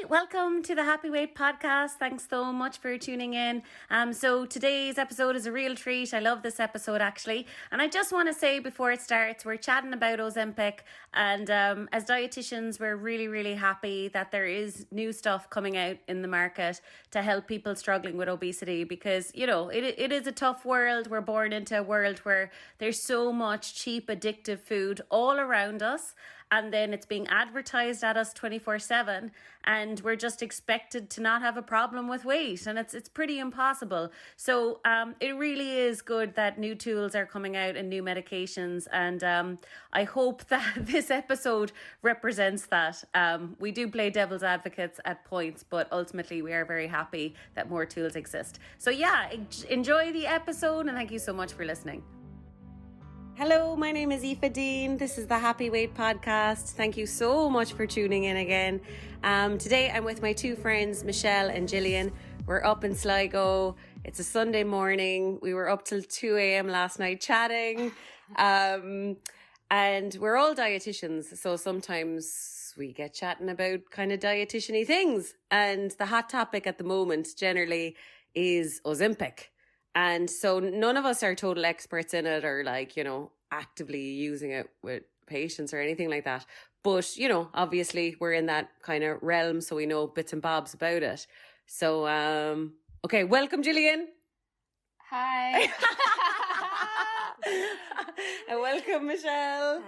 welcome to the Happy Weight podcast. Thanks so much for tuning in. So today's episode is a real treat. I love this episode actually. And I just want to say before it starts, we're chatting about Ozempic, and as dietitians, we're really happy that there is new stuff coming out in the market to help people struggling with obesity, because, you know, it is a tough world. We're born into a world where there's so much cheap, addictive food all around us. And then it's being advertised at us 24/7, and we're just expected to not have a problem with weight, and it's pretty impossible. So it really is good that new tools are coming out and new medications, and I hope that this episode represents that. We do play devil's advocates at points, but ultimately we are very happy that more tools exist. So yeah, enjoy the episode, and thank you so much for listening. Hello, my name is Aoife Dean. This is the Happy Weight podcast. Thank you so much for tuning in again. Today I'm with my two friends, Michelle and Gillian. We're up in Sligo. It's a Sunday morning. We were up till 2 a.m. last night chatting. And we're all dietitians, so sometimes we get chatting about kind of dietitian-y things. And the hot topic at the moment generally is Ozempic. And so none of us are total experts in it or actively using it with patients or anything like that. But, obviously we're in that kind of realm, so we know bits and bobs about it. So, okay, welcome Gillian. Hi. And welcome Michelle.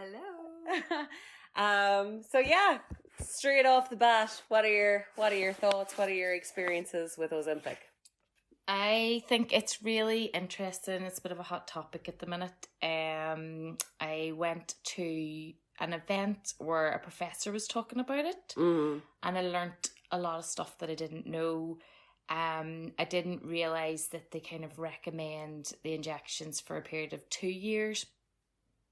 Hello. So yeah, straight off the bat, what are your thoughts? What are your experiences with Ozempic? I think it's really interesting. It's a bit of a hot topic at the minute. I went to an event where a professor was talking about it, and I learnt a lot of stuff that I didn't know. I didn't realise that they kind of recommend the injections for a period of 2 years,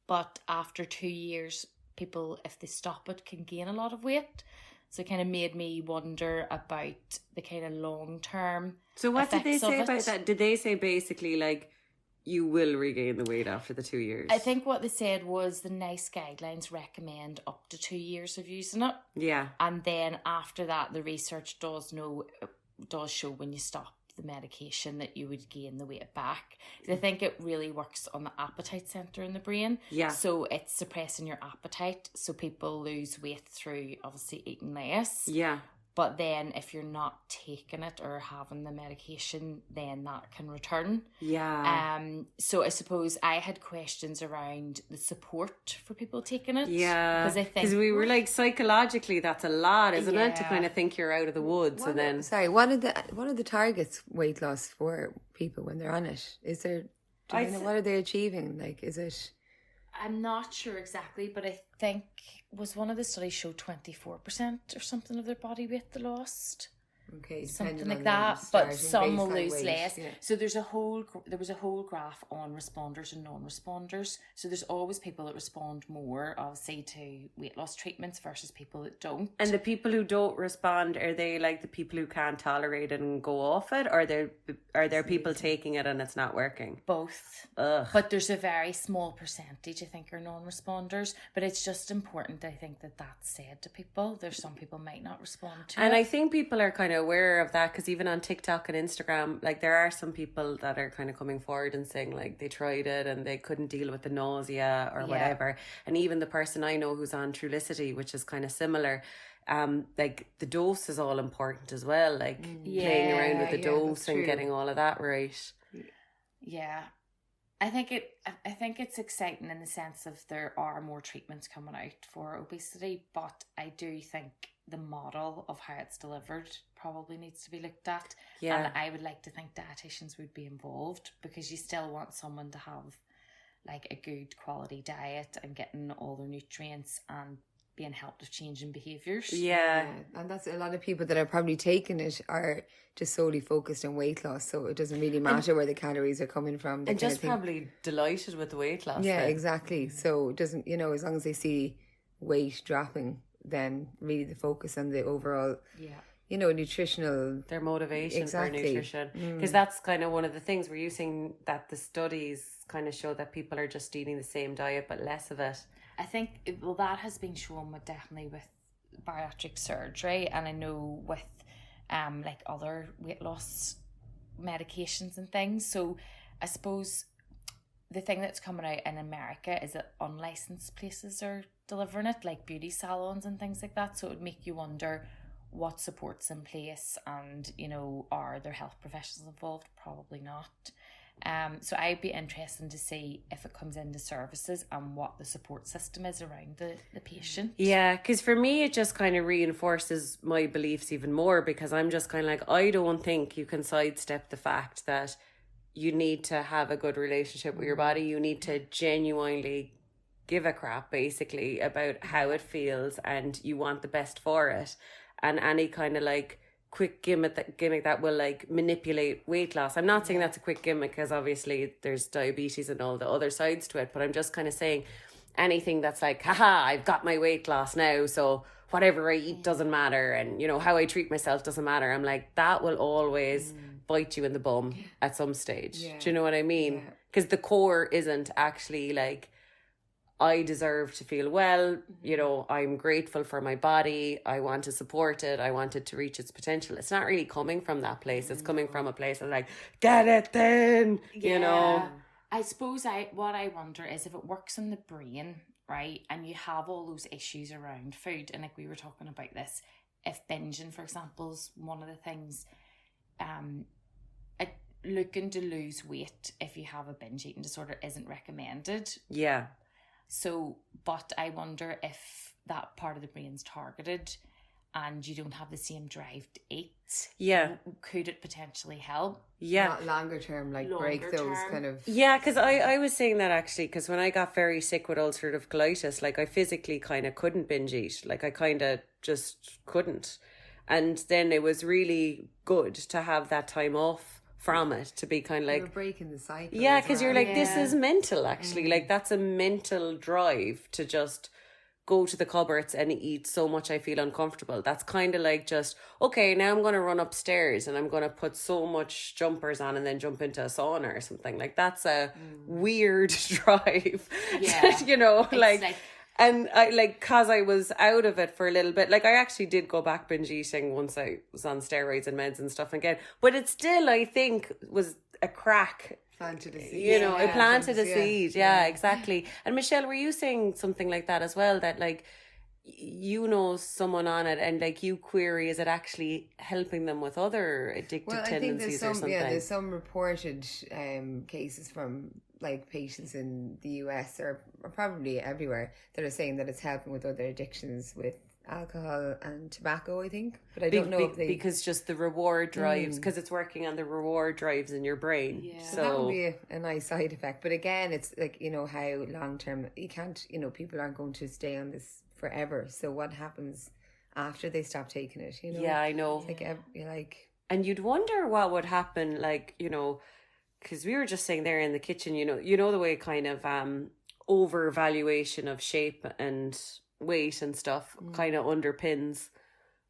but after 2 years, people, if they stop it, can gain a lot of weight. So it kind of made me wonder about the kind of long-term. So what did they say about that? Did they say basically you will regain the weight after the 2 years? I think what they said was the NICE guidelines recommend up to 2 years of using it. Yeah. And then after that, the research does show when you stop the medication that you would gain the weight back. I think it really works on the appetite centre in the brain. Yeah. So it's suppressing your appetite. So people lose weight through obviously eating less. Yeah. But then if you're not taking it or having the medication, then that can return. Yeah. So I suppose I had questions around the support for people taking it. Yeah. Because we were psychologically, that's a lot, isn't it? To kind of think you're out of the woods. What are the targets weight loss for people when they're on it? Is there, what are they achieving? Is it? I'm not sure exactly, but I think was one of the studies showed 24% or something of their body weight they lost. Okay, something like that, but some will lose less. Yeah. So there was a whole graph on responders and non-responders. So there's always people that respond more, obviously, to weight loss treatments versus people that don't. And the people who don't respond, are they like the people who can't tolerate it and go off it, or are there people taking it and it's not working? Both. Ugh. But there's a very small percentage, I think, are non-responders. But it's just important, I think, that that's said to people. There's some people might not respond to it. And I think people are kind of aware of that, because even on TikTok and Instagram, there are some people that are kind of coming forward and saying they tried it and they couldn't deal with the nausea or whatever. And even the person I know who's on Trulicity, which is kind of similar, the dose is all important as well, playing around with the dose and getting all of that right. Yeah. I think it's exciting in the sense of there are more treatments coming out for obesity, but I do think the model of how it's delivered probably needs to be looked at. Yeah. And I would like to think dietitians would be involved, because you still want someone to have a good quality diet and getting all their nutrients and being helped with changing behaviours. Yeah. And that's a lot of people that are probably taking it are just solely focused on weight loss, so it doesn't really matter where the calories are coming from. And just probably delighted with the weight loss. Yeah, exactly. So it doesn't, as long as they see weight dropping, then really the focus on the overall nutritional, their motivation for nutrition, because that's kind of one of the things. Were you saying that the studies kind of show that people are just eating the same diet but less of it? I think that has been shown definitely with bariatric surgery, and I know with like other weight loss medications and things. So I suppose the thing that's coming out in America is that unlicensed places are delivering it, like beauty salons and things like that. So it would make you wonder what support's in place, and are there health professionals involved? Probably not. So I'd be interested to see if it comes into services and what the support system is around the patient. Yeah, because for me it just kind of reinforces my beliefs even more, because I'm just kind of like, I don't think you can sidestep the fact that you need to have a good relationship with your body. You need to genuinely give a crap basically about how it feels, and you want the best for it. And any kind of like quick gimmick that will like manipulate weight loss. I'm not saying that's a quick gimmick, because obviously there's diabetes and all the other sides to it, but I'm just kind of saying anything that's like, haha, I've got my weight loss now, so whatever I eat doesn't matter, and how I treat myself doesn't matter. I'm like, that will always bite you in the bum at some stage. Do you know what I mean? Because the core isn't actually like, I deserve to feel well, I'm grateful for my body, I want to support it, I want it to reach its potential. It's not really coming from that place. It's coming from a place of like, get it then, I suppose what I wonder is if it works in the brain, right, and you have all those issues around food, and like we were talking about this, if binging, for example, is one of the things, looking to lose weight if you have a binge eating disorder isn't recommended. Yeah. So, but I wonder if that part of the brain's targeted and you don't have the same drive to eat. Yeah. Could it potentially help? Yeah. Not longer term, like break those kind of... Yeah, because I was saying that actually, because when I got very sick with ulcerative colitis, like I physically kind of couldn't binge eat. Like I kind of just couldn't. And then it was really good to have that time off from it, to be kind of like, you're breaking the cycle. Yeah, because you're like, this is mental actually. Like that's a mental drive to just go to the cupboards and eat so much I feel uncomfortable. That's kind of like just, okay, now I'm going to run upstairs and I'm going to put so much jumpers on and then jump into a sauna or something. Like that's a weird drive. Yeah. like and I like, cause I was out of it for a little bit. Like I actually did go back binge eating once I was on steroids and meds and stuff again. But it still, I think, was a crack. Planted a seed. It planted a seed. Yeah, exactly. And Michelle, were you saying something like that as well? That like, someone on it and like you query, is it actually helping them with other addictive tendencies or something? Yeah, there's some reported cases from like patients in the US or probably everywhere that are saying that it's helping with other addictions with alcohol and tobacco, I think. But I don't know if they... Because just the reward drives, because it's working on the reward drives in your brain. Yeah. So that would be a nice side effect. But again, it's like, how long term, you can't, people aren't going to stay on this forever. So what happens after they stop taking it, Yeah, I know. And you'd wonder what would happen, like, because we were just saying there in the kitchen, the way kind of overvaluation of shape and weight and stuff kind of underpins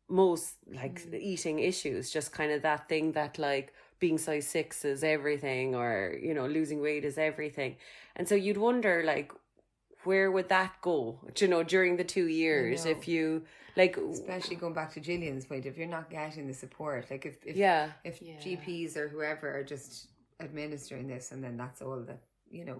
most like eating issues, just kind of that thing that like being size 6 is everything, or losing weight is everything. And so you'd wonder like, where would that go, during the 2 years, if you like, especially going back to Gillian's point, if you're not getting the support, like if GPs or whoever are just administering this and then that's all that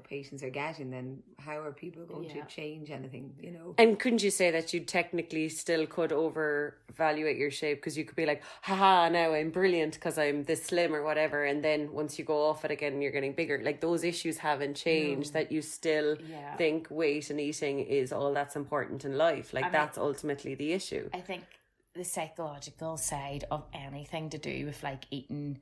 patients are getting, then how are people going to change anything, And couldn't you say that you technically still could overvaluate your shape, because you could be like, haha, now I'm brilliant because I'm this slim or whatever, and then once you go off it again and you're getting bigger, like those issues haven't changed, that you still think weight and eating is all that's important in life, like that's ultimately the issue. I think the psychological side of anything to do with like eating,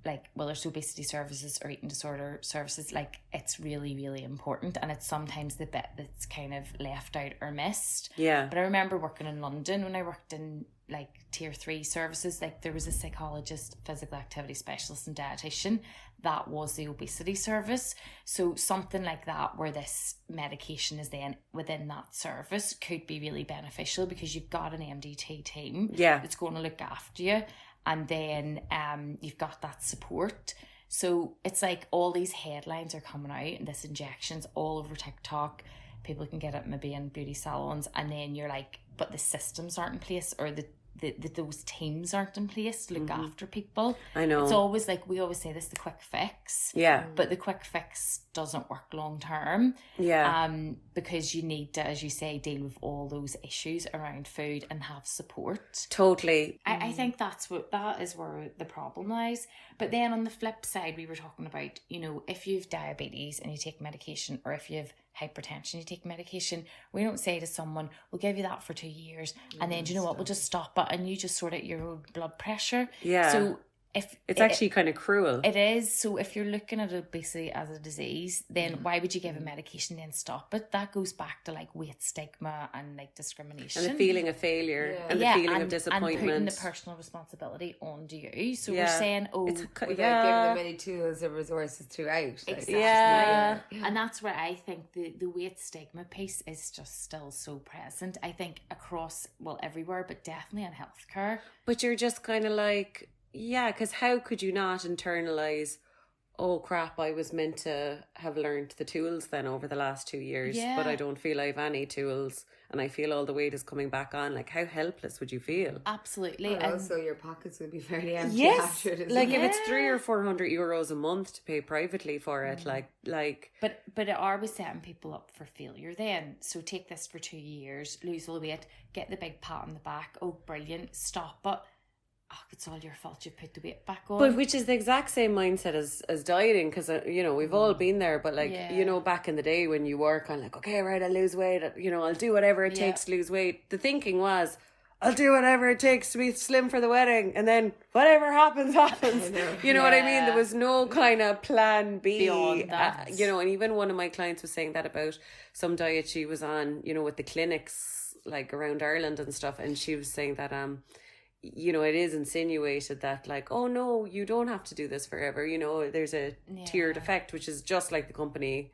like whether it's obesity services or eating disorder services, like it's really, really important, and it's sometimes the bit that's kind of left out or missed. Yeah. But I remember working in London when I worked in like tier 3 services, like there was a psychologist, physical activity specialist and dietitian. That was the obesity service. So something like that where this medication is then within that service could be really beneficial, because you've got an MDT team that's going to look after you. And then you've got that support. So it's like all these headlines are coming out and this injections all over TikTok. people can get it maybe in beauty salons, and then you're like, but the systems aren't in place, or those teams aren't in place to look after people. I know. It's always like, we always say this, the quick fix. Yeah. But the quick fix doesn't work long term. Yeah. Because you need to, as you say, deal with all those issues around food and have support. Totally. I think that is where the problem lies. But then on the flip side, we were talking about, you know, if you've diabetes and you take medication, or if you have hypertension, you take medication, we don't say to someone, we'll give you that for 2 years, and then, do you know what, we'll just stop it and you just sort out your own blood pressure. Yeah. So if it's actually kind of cruel. It is. So if you're looking at it basically as a disease, then why would you give a medication then stop it? That goes back to like weight stigma and like discrimination. And the feeling of failure and the feeling of disappointment. And putting the personal responsibility onto you. So we're saying, without giving them any tools or resources throughout. Like, exactly. And that's where I think the weight stigma piece is just still so present. I think across, well, everywhere, but definitely in healthcare. But you're just kind of like, yeah, because how could you not internalise, oh crap, I was meant to have learned the tools then over the last 2 years, but I don't feel I have any tools, and I feel all the weight is coming back on. Like, how helpless would you feel? Absolutely. And also your pockets would be fairly empty yes, after it. Like if it's 300 or 400 euros a month to pay privately for it, like. But it are we setting people up for failure then? So take this for 2 years, lose all the weight, get the big pat on the back. Oh, brilliant! Stop it. Oh, it's all your fault, you put the weight back on. But which is the exact same mindset as dieting, because you know, we've all been there, but like you know, back in the day when you were kind of like, okay, right, I'll lose weight, you know, I'll do whatever it takes to lose weight. The thinking was, I'll do whatever it takes to be slim for the wedding, and then whatever happens. You know what I mean? There was no kind of plan B beyond that. You know, and even one of my clients was saying that about some diet she was on, you know, with the clinics like around Ireland and stuff, and she was saying that you know, it is insinuated that like, oh no, you don't have to do this forever. You know, there's a tiered effect, which is just like the company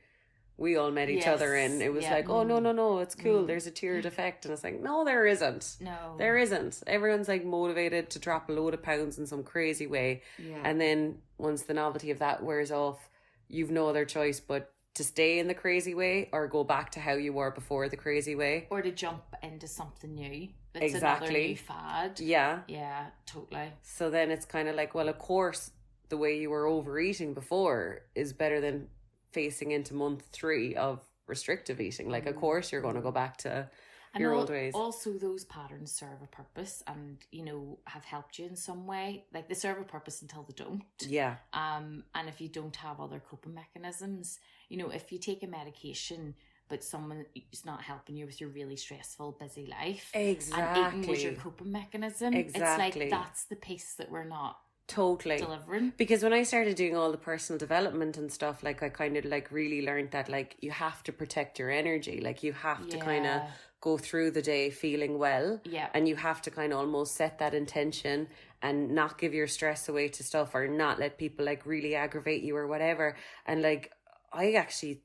we all met each other in. It was like, oh no, it's cool. There's a tiered effect. And it's like, no, there isn't. No. There isn't. Everyone's like motivated to drop a load of pounds in some crazy way. Yeah. And then once the novelty of that wears off, you've no other choice but to stay in the crazy way or go back to how you were before the crazy way. Or to jump into something new. That's another new fad. Yeah. Yeah, totally. So then it's kind of like, well, of course, the way you were overeating before is better than facing into month 3 of restrictive eating. Like, of course, you're going to go back to your old ways. Also, those patterns serve a purpose and, you know, have helped you in some way. Like, they serve a purpose until they don't. Yeah. And if you don't have other coping mechanisms, you know, if you take a medication but someone is not helping you with your really stressful, busy life. Exactly. And eating was your coping mechanism. Exactly. It's like that's the piece that we're not delivering. Because when I started doing all the personal development and stuff, like I kind of like really learned that like you have to protect your energy. Like you have to kind of go through the day feeling well. Yeah. And you have to kind of almost set that intention and not give your stress away to stuff or not let people like really aggravate you or whatever. And like I actually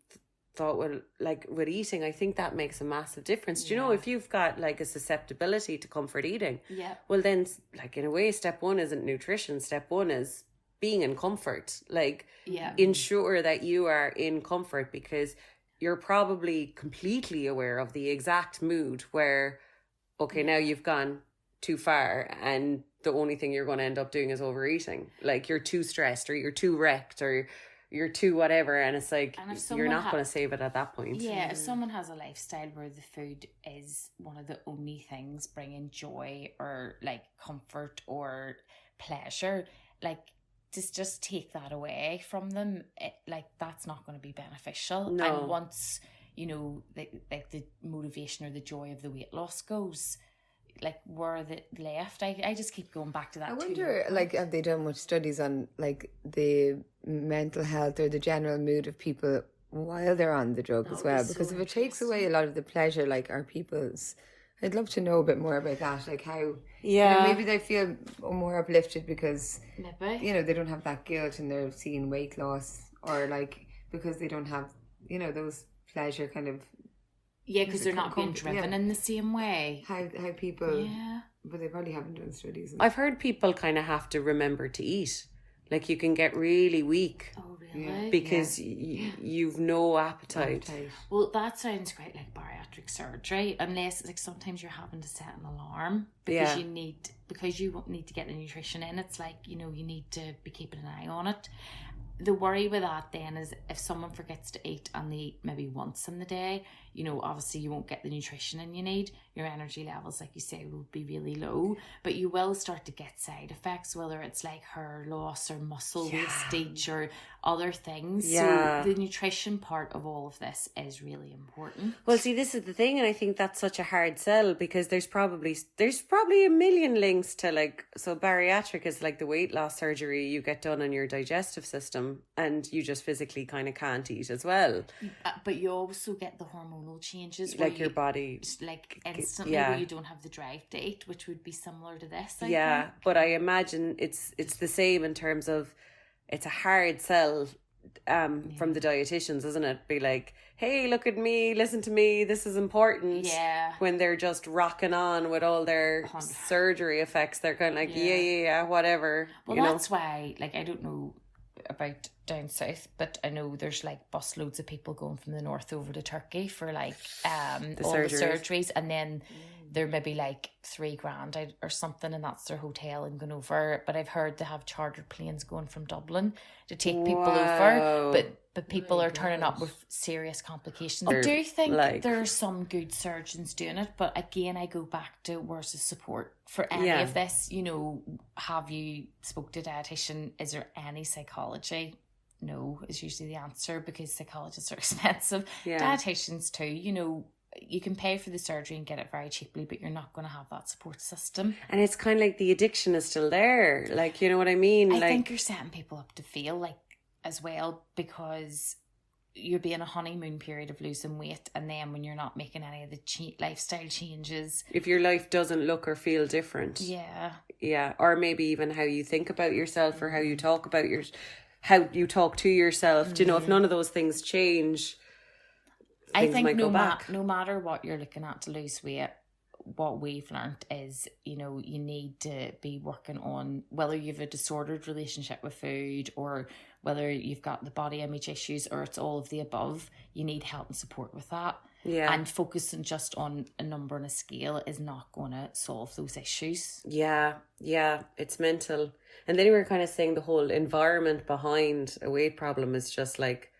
thought, well, like with eating, I think that makes a massive difference. Do you know, if you've got like a susceptibility to comfort eating, well then like in a way step 1 isn't nutrition, step 1 is being in comfort. Like ensure that you are in comfort, because you're probably completely aware of the exact mood where okay, now you've gone too far and the only thing you're going to end up doing is overeating. Like you're too stressed or you're too wrecked or you're too whatever, and it's like you're not going to save it at that point. Yeah, if someone has a lifestyle where the food is one of the only things bringing joy or like comfort or pleasure, like just take that away from them, like that's not going to be beneficial. No. And once, you know, like the motivation or the joy of the weight loss goes, like where are they left? I just keep going back to that. I wonder, like, have they done much studies on like the mental health or the general mood of people while they're on the drug as well? Because if it takes away a lot of the pleasure, like our people's, I'd love to know a bit more about that. Like how, you know, maybe they feel more uplifted because you know they don't have that guilt and they're seeing weight loss, or like because they don't have, you know, those pleasure kind of. Yeah, because they're not being driven in the same way. How people... But they probably haven't done studies. I've heard people kind of have to remember to eat. Like you can get really weak. Oh, really? Really? because you've no appetite. Well, that sounds quite like bariatric surgery, unless like sometimes you're having to set an alarm because you need to get the nutrition in. It's like, you know, you need to be keeping an eye on it. The worry with that then is if someone forgets to eat and they eat maybe once in the day, you know, obviously you won't get the nutrition in you need. Your energy levels, like you say, will be really low, but you will start to get side effects, whether it's like hair loss or muscle wastage or other things. So the nutrition part of all of this is really important. Well, see, this is the thing, and I think that's such a hard sell because there's probably a million links to like, so bariatric is like the weight loss surgery you get done on your digestive system and you just physically kind of can't eat as well. But you also get the hormonal changes, like your body, like instantly, where you don't have the drive to eat, which would be similar to this. I think. But I imagine it's the same in terms of it's a hard sell from the dietitians, isn't it? Be like, hey, look at me, listen to me, this is important. When they're just rocking on with all their surgery effects, they're kind of like, whatever. Well, that's why, like, I don't know about down south, but I know there's like busloads of people going from the north over to Turkey for like all the surgeries, and then they're maybe like $3,000 or something, and that's their hotel and going over. But I've heard they have chartered planes going from Dublin to take people over, but people are turning up with serious complications. I do think there are some good surgeons doing it, but again, I go back to where's the support for any of this? You know, have you spoke to a dietitian? Is there any psychology? No, is usually the answer, because psychologists are expensive. Dietitians too, you know, you can pay for the surgery and get it very cheaply, but you're not going to have that support system. And it's kind of like the addiction is still there. Like, you know what I mean? I think you're setting people up to fail, like, as well, because you'll be in a honeymoon period of losing weight, and then when you're not making any of the lifestyle changes, if your life doesn't look or feel different, or maybe even how you think about yourself or how you talk about how you talk to yourself, do you know, if none of those things change, I think no matter what you're looking at to lose weight, what we've learned is, you know, you need to be working on whether you have a disordered relationship with food or whether you've got the body image issues or it's all of the above. You need help and support with that. And focusing just on a number on a scale is not going to solve those issues. It's mental. And then we were kind of saying the whole environment behind a weight problem is just like,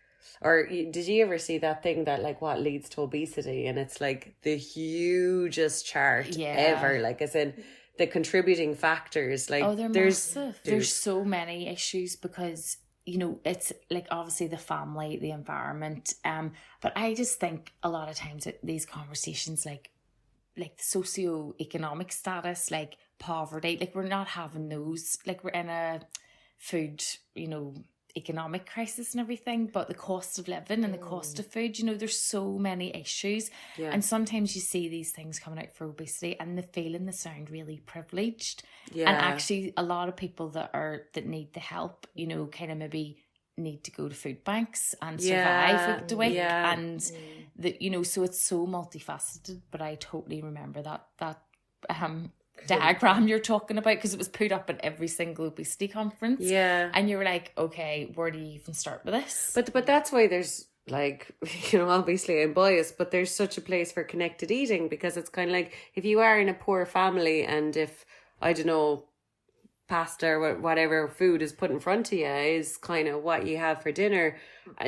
or did you ever see that thing that like what leads to obesity, and it's like the hugest chart ever, like as in the contributing factors, like there's massive. There's so many issues because, you know, it's like obviously the family, the environment, but I just think a lot of times these conversations like the socio-economic status, like poverty, like we're not having those, like we're in a food, you know, economic crisis and everything, but the cost of living and the cost of food, you know, there's so many issues, and sometimes you see these things coming out for obesity and they sound really privileged, and actually a lot of people that need the help, you know, kind of maybe need to go to food banks and survive week to week, and the, you know, so it's so multifaceted. But I totally remember that diagram you're talking about, because it was put up at every single obesity conference, and you were like, okay, where do you even start with this? But that's why there's like, you know, obviously I'm biased, but there's such a place for connected eating, because it's kind of like if you are in a poor family and if, I don't know, pasta or whatever food is put in front of you is kind of what you have for dinner,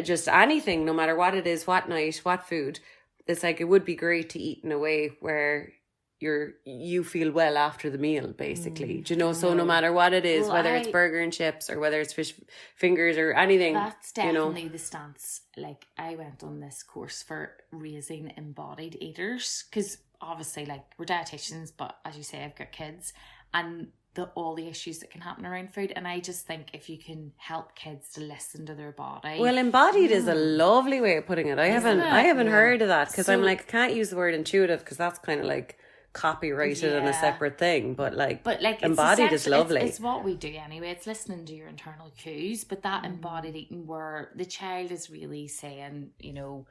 just anything, no matter what it is, what night, what food, it's like it would be great to eat in a way where you feel well after the meal, basically. Do you know? So no matter what it is, whether it's burger and chips or whether it's fish fingers or anything, that's definitely, you know, the stance. Like I went on this course for raising embodied eaters, because obviously, like, we're dietitians, but as you say, I've got kids, and all the issues that can happen around food, and I just think if you can help kids to listen to their body. Well, embodied is a lovely way of putting it. I haven't heard of that, because I'm like, I can't use the word intuitive because that's kind of like copyrighted and a separate thing, but like embodied is lovely. It's what we do anyway. It's listening to your internal cues, but that embodied eating where the child is really saying, you know,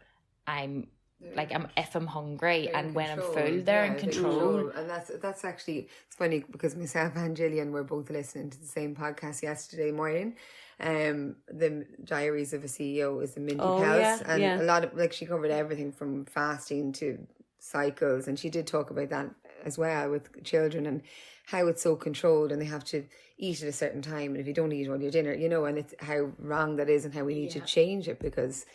I'm like if I'm hungry and when I'm control. full, they're Yeah, in control. And that's actually, it's funny because myself and Gillian were both listening to the same podcast yesterday morning. The Diaries of a CEO is the Mindy Pels, and a lot of, like, she covered everything from fasting to cycles, and she did talk about that as well with children and how it's so controlled and they have to eat at a certain time, and if you don't eat all your dinner, you know, and it's how wrong that is and how we need to change it, because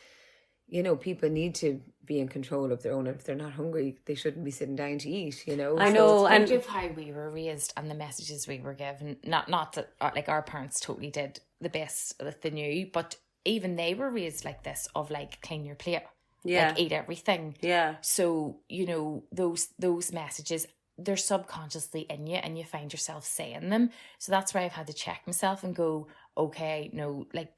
you know, people need to be in control of their own. If they're not hungry, they shouldn't be sitting down to eat, you know. I know. And think of how we were raised and the messages we were given. Not that, like, our parents totally did the best that they knew, but even they were raised like this, of like, clean your plate. Yeah. Like, eat everything. Yeah. So, you know, those messages, they're subconsciously in you and you find yourself saying them. So that's why I've had to check myself and go, okay, no, like,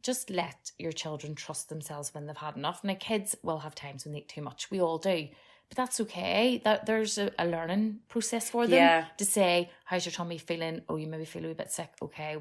just let your children trust themselves when they've had enough. And like, kids will have times when they eat too much. We all do. But that's okay. That there's a learning process for them to say, how's your tummy feeling? Oh, you maybe feel a wee bit sick. Okay,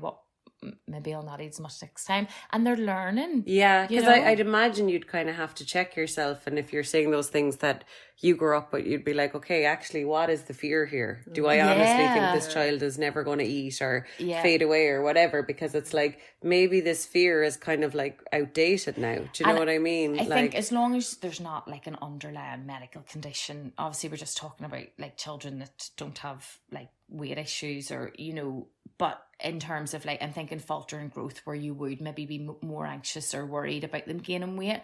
maybe I'll not eat as much next time. And they're learning. Yeah, because I'd imagine you'd kind of have to check yourself. And if you're saying those things that you grew up with, you'd be like, okay, actually, what is the fear here? Do I honestly think this child is never going to eat or fade away or whatever? Because it's like, maybe this fear is kind of like outdated now. Do you know what I mean? I think as long as there's not like an underlying medical condition, obviously we're just talking about like children that don't have like weight issues or, you know, but in terms of like, I'm thinking faltering growth where you would maybe be more anxious or worried about them gaining weight.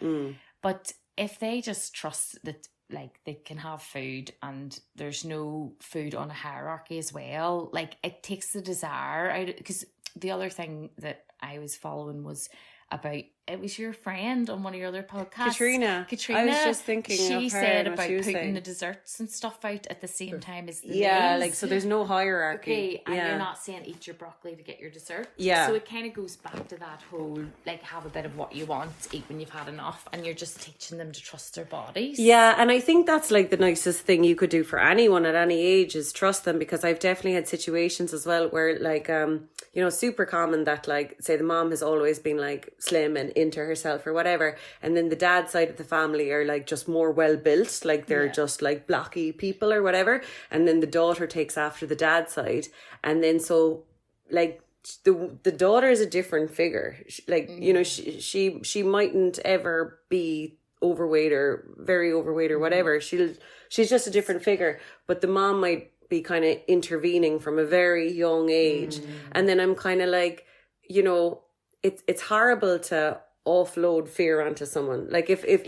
But if they just trust that like they can have food and there's no food on a hierarchy as well, like, it takes the desire out. Because the other thing that I was following was about, it was your friend on one of your other podcasts, Katrina. I was just thinking she of her said and about she was putting saying the desserts and stuff out at the same time as the meals. Like, so there's no hierarchy. Okay, and you're not saying eat your broccoli to get your dessert. Yeah. So it kind of goes back to that whole, like, have a bit of what you want, eat when you've had enough, and you're just teaching them to trust their bodies. Yeah, and I think that's like the nicest thing you could do for anyone at any age is trust them, because I've definitely had situations as well where, like, you know, super common that, like, say the mom has always been like slim and into herself or whatever, and then the dad side of the family are like just more well built, like they're just like blocky people or whatever, and then the daughter takes after the dad side, and then so like the daughter is a different figure. Like, you know, she mightn't ever be overweight or very overweight or whatever. She's just a different figure, but the mom might be kind of intervening from a very young age. And then I'm kind of like, you know, it's horrible to offload fear onto someone. Like if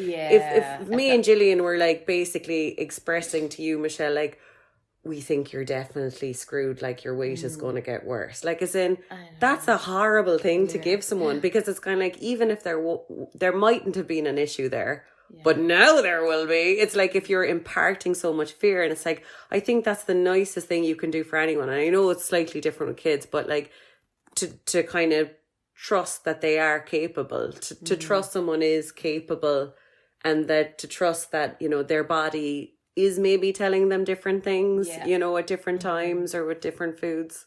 me and Gillian were like basically expressing to you, Michelle, like, we think you're definitely screwed, like your weight is going to get worse. Like, as in, that's a horrible thing to give someone, because it's kind of like, even if there mightn't have been an issue there, but now there will be. It's like, if you're imparting so much fear, and it's like, I think that's the nicest thing you can do for anyone. And I know it's slightly different with kids, but like to kind of trust that they are capable, to trust someone is capable, and that to trust that, you know, their body is maybe telling them different things, you know, at different times or with different foods.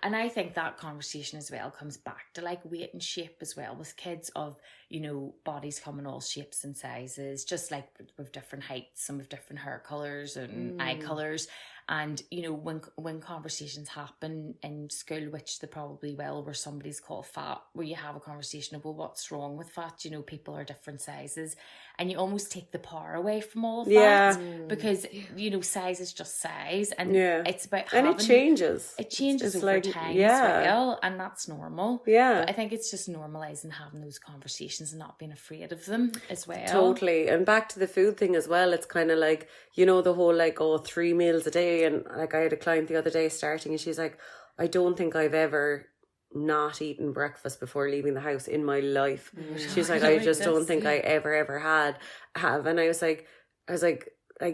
And I think that conversation as well comes back to like weight and shape as well with kids, of, you know, bodies come in all shapes and sizes, just like with different heights and with different hair colours and eye colours. And, you know, when conversations happen in school, which they probably will, where somebody's called fat, where you have a conversation of, well, what's wrong with fat? You know, people are different sizes. And you almost take the power away from all of that. Because, you know, size is just size. And it's about having... And it changes. It changes over time as well. And that's normal. Yeah. But I think it's just normalising having those conversations and not being afraid of them as well. Totally. And back to the food thing as well, it's kind of like, you know, the whole like, 3 meals a day. And like, I had a client the other day starting, and she's like, I don't think I've ever not eaten breakfast before leaving the house in my life. She's like, I just don't think I ever have. And I was like,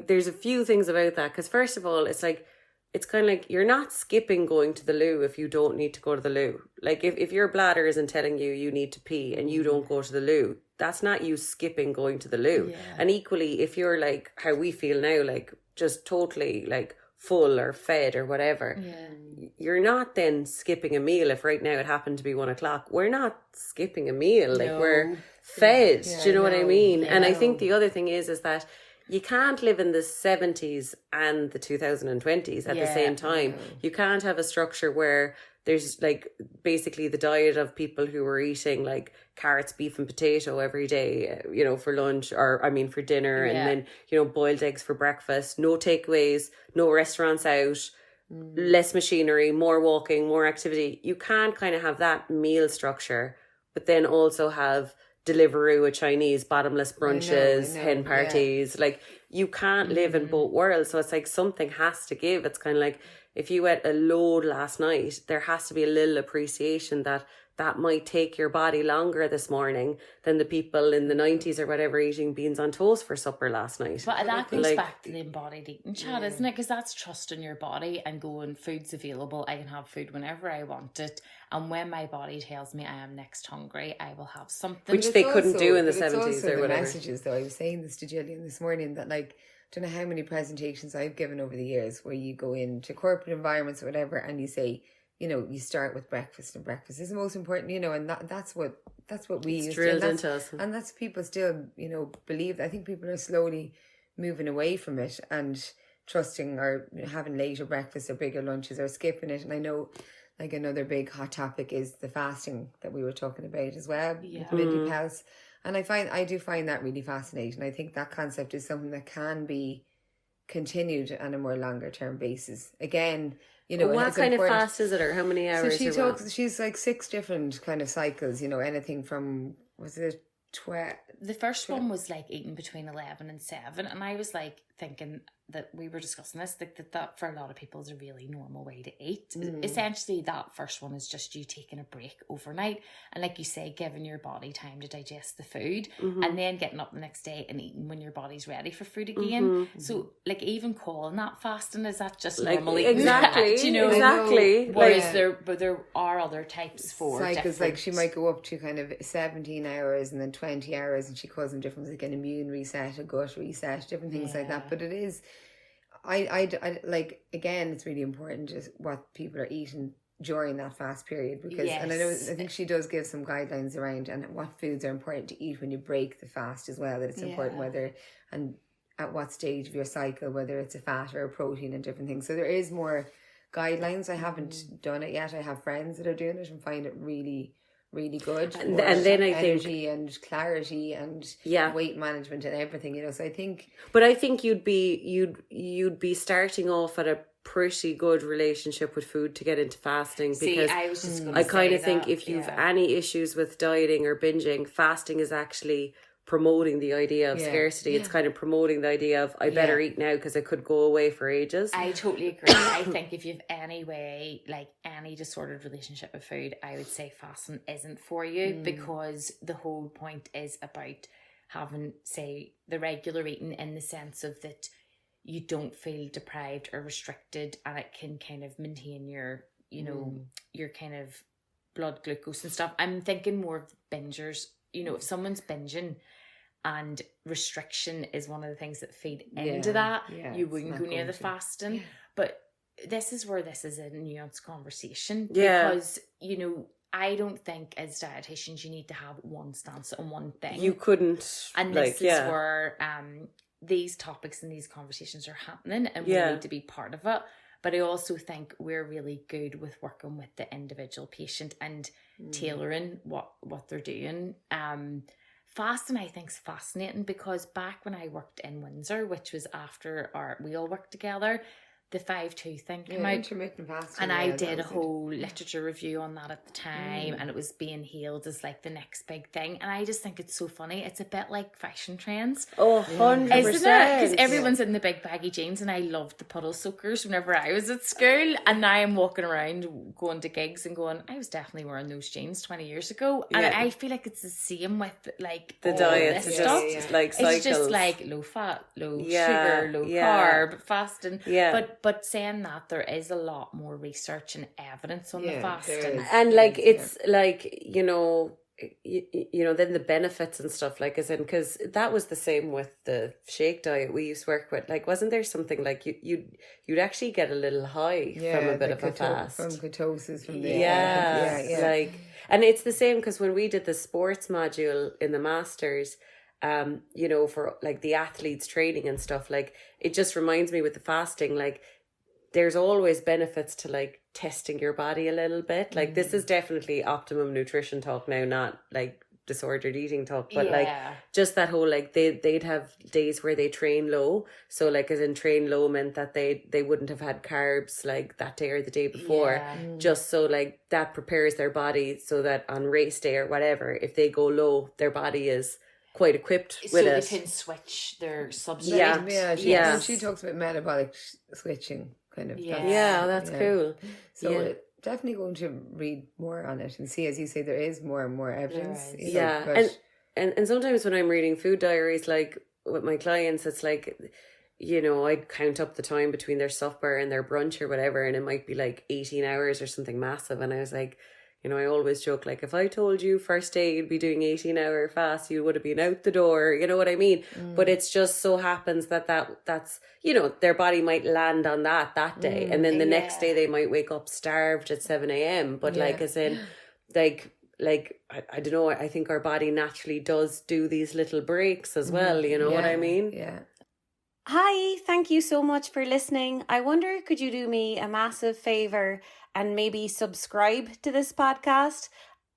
there's a few things about that, because first of all, it's like, it's kind of like, you're not skipping going to the loo if you don't need to go to the loo. Like, if your bladder isn't telling you need to pee and you don't go to the loo, that's not you skipping going to the loo. And equally, if you're like how we feel now, like just totally like full or fed or whatever. Yeah. You're not then skipping a meal if right now it happened to be 1 o'clock. We're not skipping a meal. Like we're fed. Yeah, do you know what I mean? And I know. think the other thing is that you can't live in the 70s and the 2020s at the same time. You can't have a structure where there's like basically the diet of people who were eating like carrots, beef and potato every day, you know, for lunch or I mean for dinner, and then, you know, boiled eggs for breakfast, no takeaways, no restaurants out, less machinery, more walking, more activity. You can't kind of have that meal structure, but then also have Deliveroo with Chinese, bottomless brunches, I know, hen parties. Like you can't live in both worlds. So it's like something has to give. It's kind of like if you ate a load last night, there has to be a little appreciation that that might take your body longer this morning than the people in the 90s or whatever eating beans on toast for supper last night. But that goes Like- back to the embodied eating chat, isn't it? Because that's trusting your body and going, food's available, I can have food whenever I want it. And when my body tells me I am next hungry, I will have something. Which But they it's couldn't do in the but it's 70s also or the whatever. messages, though. I was saying this to Gillian this morning that, like, don't know how many presentations I've given over the years where you go into corporate environments or whatever and you say, you know, you start with breakfast and breakfast is the most important, you know, and that's what we It's used drilled to, and into us. and that's people still, you know, believe. I think people are slowly moving away from it and trusting or having later breakfasts or bigger lunches or skipping it. And I know, like, another big hot topic is the fasting that we were talking about as well, with Mindy Pels. And I do find that really fascinating. I think that concept is something that can be continued on a more longer term basis. Again, you know, What it's kind of important. fast is it, or how many hours? So she or what? talks. She's like 6 different kind of cycles. You know, anything from, was it 12? The first one was like eating between 11 and 7, and I was like thinking that we were discussing this, like that for a lot of people is a really normal way to eat. Essentially, that first one is just you taking a break overnight, and like you say, giving your body time to digest the food, and then getting up the next day and eating when your body's ready for food again. So, like, even calling that fasting, is that just Like, normal eating? exactly, Do you know? exactly. Whereas there are other types for cycles, like she different- might go up to kind of 17 hours and then 20 hours, and she calls them different, like an immune reset, a gut reset, different things like that. But it is, I like, again, it's really important just what people are eating during that fast period, because and I think she does give some guidelines around and what foods are important to eat when you break the fast as well, that it's important whether and at what stage of your cycle, whether it's a fat or a protein and different things. So there is more guidelines. I haven't done it yet. I have friends that are doing it and find it really, really good. And for then I think- energy and clarity and weight management and everything, you know. So I think, But I think you'd be starting off at a pretty good relationship with food to get into fasting, because I was just gonna I kind of say think that, if you've any issues with dieting or binging, fasting is actually promoting the idea of scarcity. It's kind of promoting the idea of I better eat now because it could go away for ages. I totally agree. I think if you've any way, like any disordered relationship with food, I would say fasting isn't for you, because the whole point is about having, say, the regular eating in the sense of that you don't feel deprived or restricted, and it can kind of maintain your, you know, your kind of blood glucose and stuff. I'm thinking more of bingers. You know, if someone's binging and restriction is one of the things that feed into that, you wouldn't go near the fasting. But this is where this is a nuanced conversation, because, you know, I don't think as dietitians you need to have one stance on one thing. You couldn't, and like, this is where these topics and these conversations are happening, and we need to be part of it. But I also think we're really good with working with the individual patient and tailoring what they're doing. Fasting, I think, is fascinating, because back when I worked in Windsor, which was after we all worked together, the 5-2 thing came out, intermittent fasting, and I did a whole literature review on that at the time, and it was being hailed as like the next big thing. And I just think it's so funny. It's a bit like fashion trends. Oh, 100%. Isn't it? Because everyone's in the big baggy jeans, and I loved the puddle soakers whenever I was at school. And now I'm walking around going to gigs and going, I was definitely wearing those jeans 20 years ago. And I feel like it's the same with like the all diet, this stuff. like cycles. It's just like low fat, low sugar, low carb, fasting. But saying that, there is a lot more research and evidence on the fasting. And like, it's like, you know, you know, then the benefits and stuff, like, as in, because that was the same with the shake diet we used to work with. Like, wasn't there something like you'd actually get a little high from a bit of a fast, from ketosis, from the like, and it's the same because when we did the sports module in the masters, you know, for like the athletes training and stuff, like, it just reminds me with the fasting, like, there's always benefits to like testing your body a little bit. Like, this is definitely optimum nutrition talk now, not like disordered eating talk, but like just that whole, like, they'd have days where they train low. So like, as in, train low meant that they wouldn't have had carbs like that day or the day before, just so like that prepares their body so that on race day or whatever, if they go low, their body is quite equipped with it. So they can switch their substrate. Yeah. She talks about metabolic switching, kind of. That's cool. So definitely going to read more on it and see, as you say, there is more and more evidence. And sometimes when I'm reading food diaries, like with my clients, it's like, you know, I'd count up the time between their supper and their brunch or whatever, and it might be like 18 hours or something massive. And I was like, you know, I always joke, like, if I told you first day you'd be doing 18-hour fast, you would have been out the door, you know what I mean? But it's just so happens that's, you know, their body might land on that day. And then the next day they might wake up starved at 7 a.m. But like, as in, like, I don't know, I think our body naturally does do these little breaks as well, you know what I mean? Yeah. Hi, thank you so much for listening. I wonder, could you do me a massive favour and maybe subscribe to this podcast,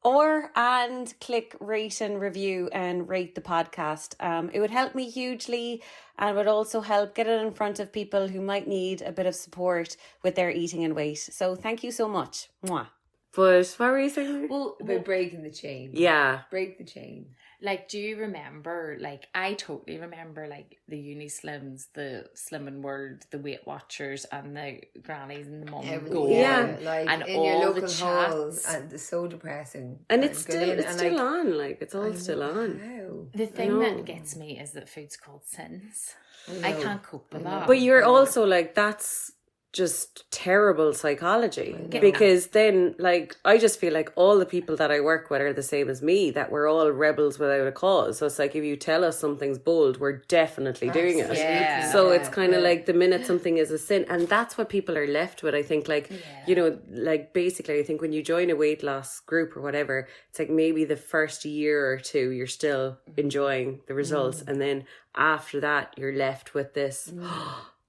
and click rate and review and rate the podcast. It would help me hugely, and would also help get it in front of people who might need a bit of support with their eating and weight. So thank you so much. Mwah. But what were you saying? Well, About breaking the chain. Yeah. Break the chain. like, do you remember, like, I totally remember, like, the Uni Slims, the Slimming World, the Weight Watchers, and the grannies and the mum and go. Like, and in all your local the halls, chats. and it's so depressing. And it's still like, on, like, it's all still on. Wow. The thing that gets me is that food's called sins. I can't cope with that. But you're also like, that's just terrible psychology, because then, like, I just feel like all the people that I work with are the same as me, that we're all rebels without a cause. So it's like, if you tell us something's bold, we're definitely doing it. Yeah. So it's kind of like, the minute something is a sin, and that's what people are left with, I think. Like, you know, like, basically, I think when you join a weight loss group or whatever, it's like maybe the first year or two you're still enjoying the results, and then after that you're left with this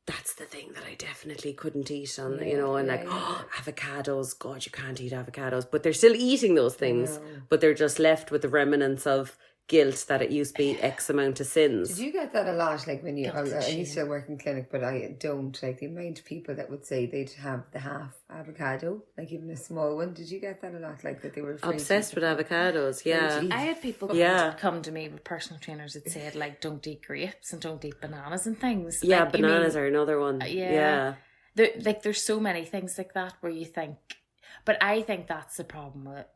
that's the thing that I definitely couldn't eat on, you know, and avocados, God, you can't eat avocados, but they're still eating those things, but they're just left with the remnants of guilt that it used to be X amount of sins. Did you get that a lot? Like, when I used to work in clinic, but I don't, like, the amount of people that would say they'd have the half avocado, like even a small one. Did you get that a lot? Like, that they were obsessed with avocados? Yeah. I had people come to me with personal trainers that said, like, don't eat grapes and don't eat bananas and things. Yeah, like, bananas are another one. There's so many things like that where you think, but I think that's the problem with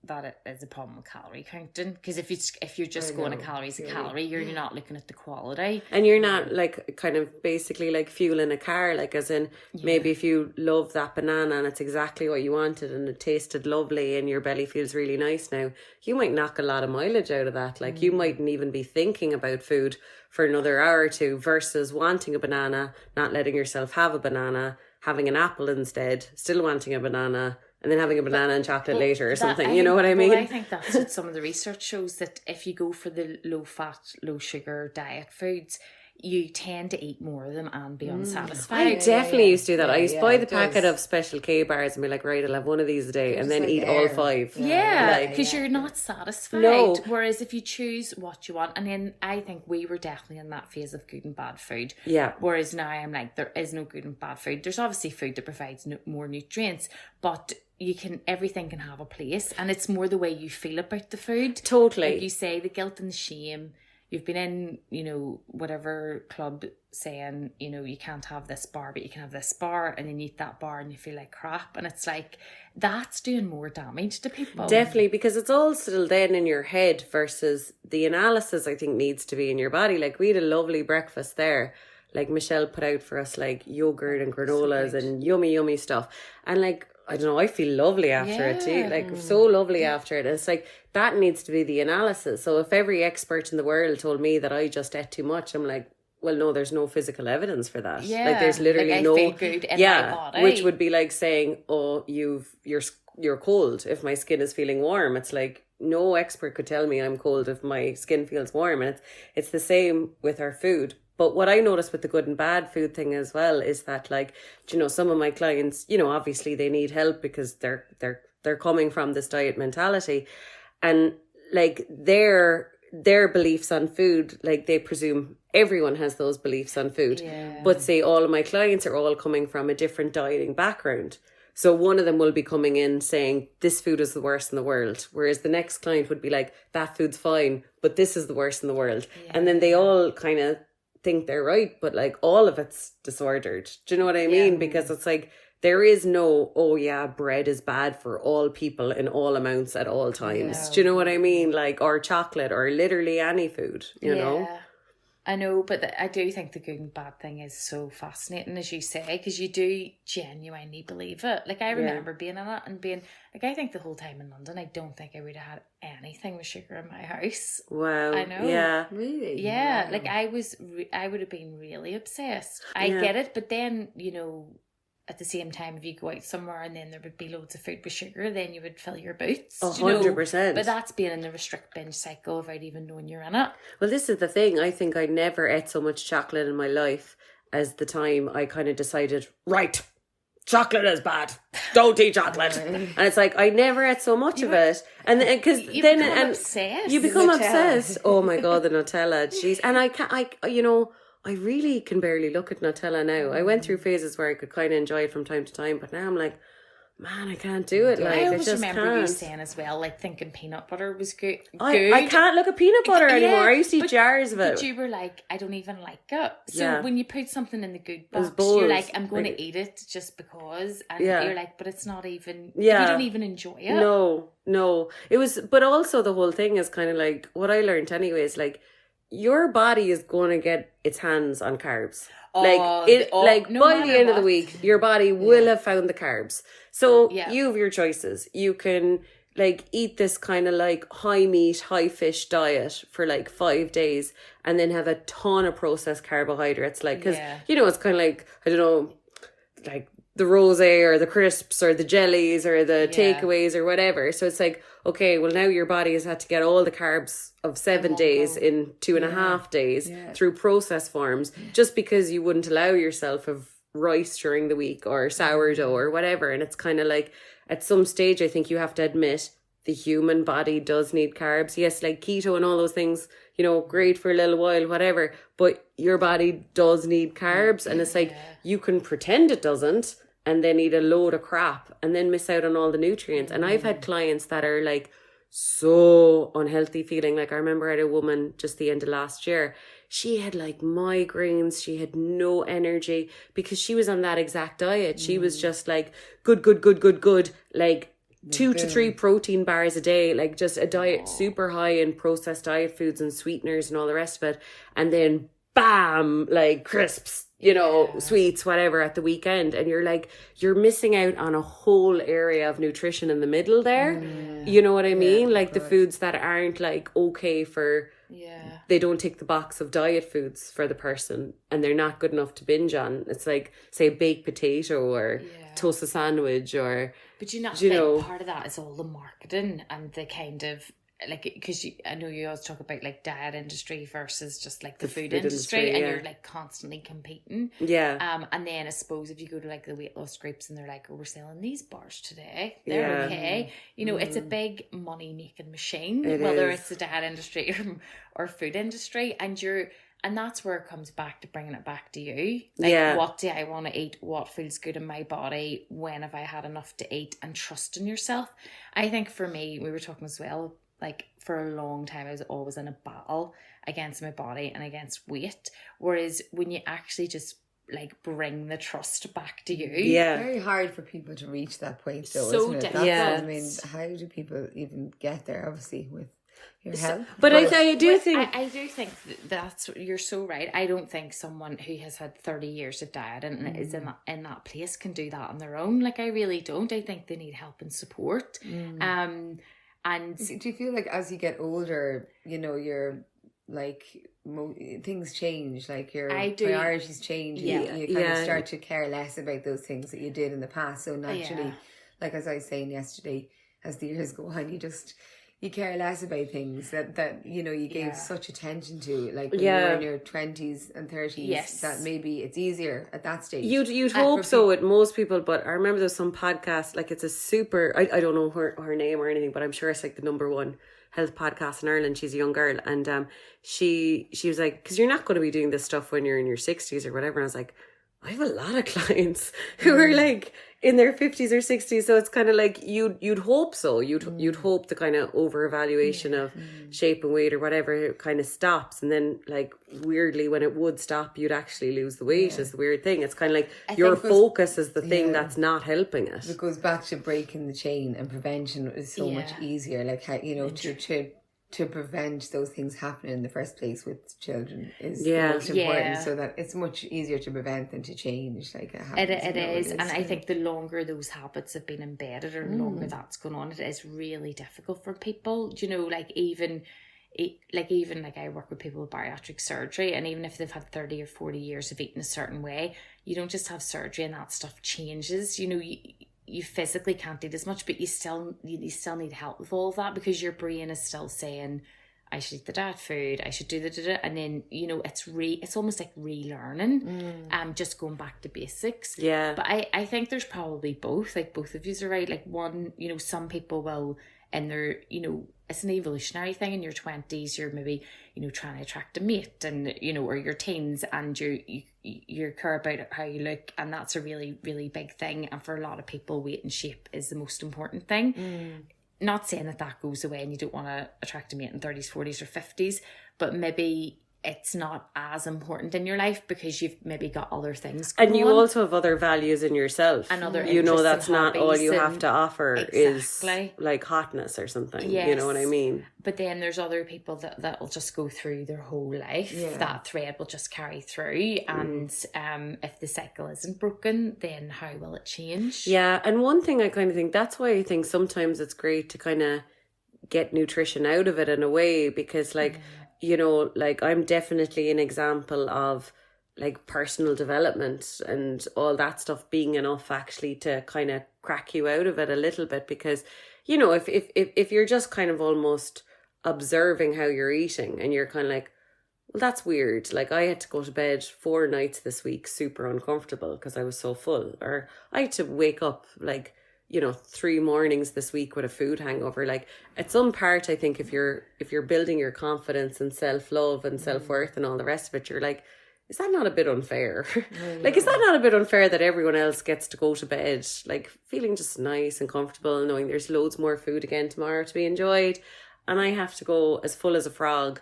that it is a problem with calorie counting, because if you're just going a calorie, you're not looking at the quality, and you're not, like, kind of basically like fueling a car, like, as in, maybe if you love that banana and it's exactly what you wanted and it tasted lovely and your belly feels really nice now, you might knock a lot of mileage out of that. Like, you mightn't even be thinking about food for another hour or two, versus wanting a banana, not letting yourself have a banana, having an apple instead, still wanting a banana, and then having a banana and chocolate later or something. You know what I mean? Well, I think that's what some of the research shows, that if you go for the low fat, low sugar diet foods, you tend to eat more of them and be unsatisfied. I definitely used to do that. I used to buy the packet of Special K bars and be like, right, I'll have one of these a day, and then eat all 5. Yeah, because you're not satisfied. No. Whereas if you choose what you want, and then I think we were definitely in that phase of good and bad food. Yeah. Whereas now I'm like, there is no good and bad food. There's obviously food that provides more nutrients, but everything can have a place, and it's more the way you feel about the food. Totally. Like you say, the guilt and the shame. You've been in, you know, whatever club saying, you know, you can't have this bar, but you can have this bar, and then you eat that bar and you feel like crap. And it's like, that's doing more damage to people. Definitely, because it's all still then in your head, versus the analysis, I think, needs to be in your body. Like, we had a lovely breakfast there. Like, Michelle put out for us, like, yogurt and granolas and yummy stuff. And, like, I don't know, I feel lovely after it too. Like, so lovely after it. It's like, that needs to be the analysis. So if every expert in the world told me that I just ate too much, I'm like, well, no, there's no physical evidence for that. Yeah. Like, there's literally I no... feel good in my body. Which would be like saying, oh, you're cold if my skin is feeling warm. It's like, no expert could tell me I'm cold if my skin feels warm. And it's the same with our food. But what I noticed with the good and bad food thing as well is that, like, you know, some of my clients, you know, obviously they need help because they're coming from this diet mentality, and like their beliefs on food, like they presume everyone has those beliefs on food. Yeah. But say all of my clients are all coming from a different dieting background. So one of them will be coming in saying, this food is the worst in the world. Whereas the next client would be like, that food's fine, but this is the worst in the world. Yeah. And then they all kind of think they're right, but like all of it's disordered. Do you know what I mean? Because it's like, there is no, oh yeah, bread is bad for all people in all amounts at all times. Do you know what I mean? Like, or chocolate, or literally any food, you know? I know, but I do think the good and bad thing is so fascinating, as you say, because you do genuinely believe it. Like, I remember being in it and being, like, I think the whole time in London, I don't think I would have had anything with sugar in my house. Wow. I know. Yeah. Really? Yeah. Wow. Like, I would have been really obsessed. I get it, but then, you know, at the same time, if you go out somewhere and then there would be loads of food with sugar, then you would fill your boots. 100%. But that's being in the restrict binge cycle without even knowing you're in it. Well, this is the thing. I think I never ate so much chocolate in my life as the time I kind of decided, right, chocolate is bad. Don't eat chocolate. And it's like, I never ate so much of it. And because then obsessed. You become obsessed. Oh my God, the Nutella. Jeez. And I really can barely look at Nutella now. I went through phases where I could kind of enjoy it from time to time, but now I'm like, man, I can't do it. Like, I always just remember can't. you saying as well, like, thinking peanut butter was good. I can't look at peanut butter anymore. I used to eat but, jars of it. But you were like, I don't even like it. So Yeah. when you put something in the good It was box, bold. you're like, I'm going to eat it just because. And Yeah. you're like, but it's not even, Yeah. you don't even enjoy it. No. It was, but also the whole thing is kind of like, what I learned anyway is like, your body is going to get its hands on carbs. No by the end of the what. week, your body will have found the carbs. So Yeah. you have your choices. You can like eat this kind of like high meat, high fish diet for like 5 days and then have a ton of processed carbohydrates. Like, because, you know, it's kind of like, I don't know, like the rosé or the crisps or the jellies or the takeaways or whatever. So it's like, okay, well now your body has had to get all the carbs of 7 days in 2.5 days through processed forms just because you wouldn't allow yourself of rice during the week or sourdough or whatever. And it's kind of like, at some stage, I think you have to admit the human body does need carbs. Yes, like keto and all those things, you know, great for a little while, whatever. But your body does need carbs. And it's like, you can pretend it doesn't and then eat a load of crap and then miss out on all the nutrients. And I've had clients that are like so unhealthy feeling. Like I remember I had a woman just the end of last year. She had like migraines. She had no energy because she was on that exact diet. She was just like good. Like 2 to 3 protein bars a day, like just a diet super high in processed diet foods and sweeteners and all the rest of it. And then bam, like crisps, you know, sweets, whatever at the weekend. And you're like, you're missing out on a whole area of nutrition in the middle there. You know what I mean? Like the foods that aren't like okay for, they don't tick the box of diet foods for the person and they're not good enough to binge on. It's like, say, baked potato or toast sandwich or... But you know, part of that is all the marketing and the kind of, like, because I know you always talk about like diet industry versus just like the food industry and you're like constantly competing. Yeah. And then I suppose if you go to like the weight loss groups and they're like, oh, we're selling these bars today, they're okay. You know, it's a big money making machine, whether it's the diet industry or food industry, and that's where it comes back to bringing it back to you. Like, what do I want to eat? What feels good in my body? When have I had enough to eat? And trusting yourself. I think for me, we were talking as well, like for a long time, I was always in a battle against my body and against weight. Whereas when you actually just like bring the trust back to you. Yeah. Very hard for people to reach that point though, So isn't it? difficult. I mean, how do people even get there, obviously, with your health. But I do think I do think that's, you're so right. I don't think someone who has had 30 years of diet and is in that place can do that on their own. Like, I really don't. I think they need help and support. And do you feel like as you get older, you know, you're like things change, like your priorities change, you kind of start to care less about those things that you did in the past, so naturally, like as I was saying yesterday, as the years go on, you care less about things that you know you gave such attention to, like when you were in your 20s and 30s, that maybe it's easier at that stage. You'd hope so with most people, but I remember there's some podcast, like it's a super, I don't know her name or anything, but I'm sure it's like the number one health podcast in Ireland. She's a young girl, and she was like, because you're not going to be doing this stuff when you're in your 60s or whatever. And I was like, I have a lot of clients who are like in their 50s or 60s, so it's kind of like you'd hope so. You'd hope the kind of over evaluation of shape and weight or whatever kind of stops, and then like weirdly when it would stop, you'd actually lose the weight. Is the weird thing. It's kind of like your focus is the thing that's not helping it. It goes back to breaking the chain, and prevention is so much easier. Like, you know, to prevent those things happening in the first place with children is the most important, so that it's much easier to prevent than to change. Like it is, and I think the longer those habits have been embedded, or the longer that's going on, it is really difficult for people. You know, like even I work with people with bariatric surgery, and even if they've had 30 or 40 years of eating a certain way, you don't just have surgery and that stuff changes. You know, you physically can't eat as much, but you still need help with all of that, because your brain is still saying, I should eat the diet food, I should do the and then, you know, it's almost like relearning, just going back to basics. Yeah. But I think there's probably both, like both of you are right. Like one, you know, some people will, and they're, you know, it's an evolutionary thing. In your 20s, you're maybe, you know, trying to attract a mate, and, you know, or your teens, and you care about how you look, and that's a really, really big thing. And for a lot of people, weight and shape is the most important thing. Not saying that goes away and you don't want to attract a mate in 30s, 40s or 50s, but maybe it's not as important in your life because you've maybe got other things going and you on. Also have other values in yourself, and other you know that's not all you have to offer is like hotness or something. You know what I mean? But then there's other people that will just go through their whole life. That thread will just carry through, and if the cycle isn't broken, then how will it change? And one thing I kind of think, that's why I think sometimes it's great to kind of get nutrition out of it in a way, because like you know, like I'm definitely an example of like personal development and all that stuff being enough actually to kind of crack you out of it a little bit, because you know, if you're just kind of almost observing how you're eating and you're kind of like, well, that's weird, like I had to go to bed 4 nights this week super uncomfortable because I was so full, or I had to wake up like, you know, 3 mornings this week with a food hangover. Like at some part, I think if you're building your confidence and self-love and self-worth and all the rest of it, you're like, is that not a bit unfair? Like, is that not a bit unfair that everyone else gets to go to bed like feeling just nice and comfortable, knowing there's loads more food again tomorrow to be enjoyed, and I have to go as full as a frog,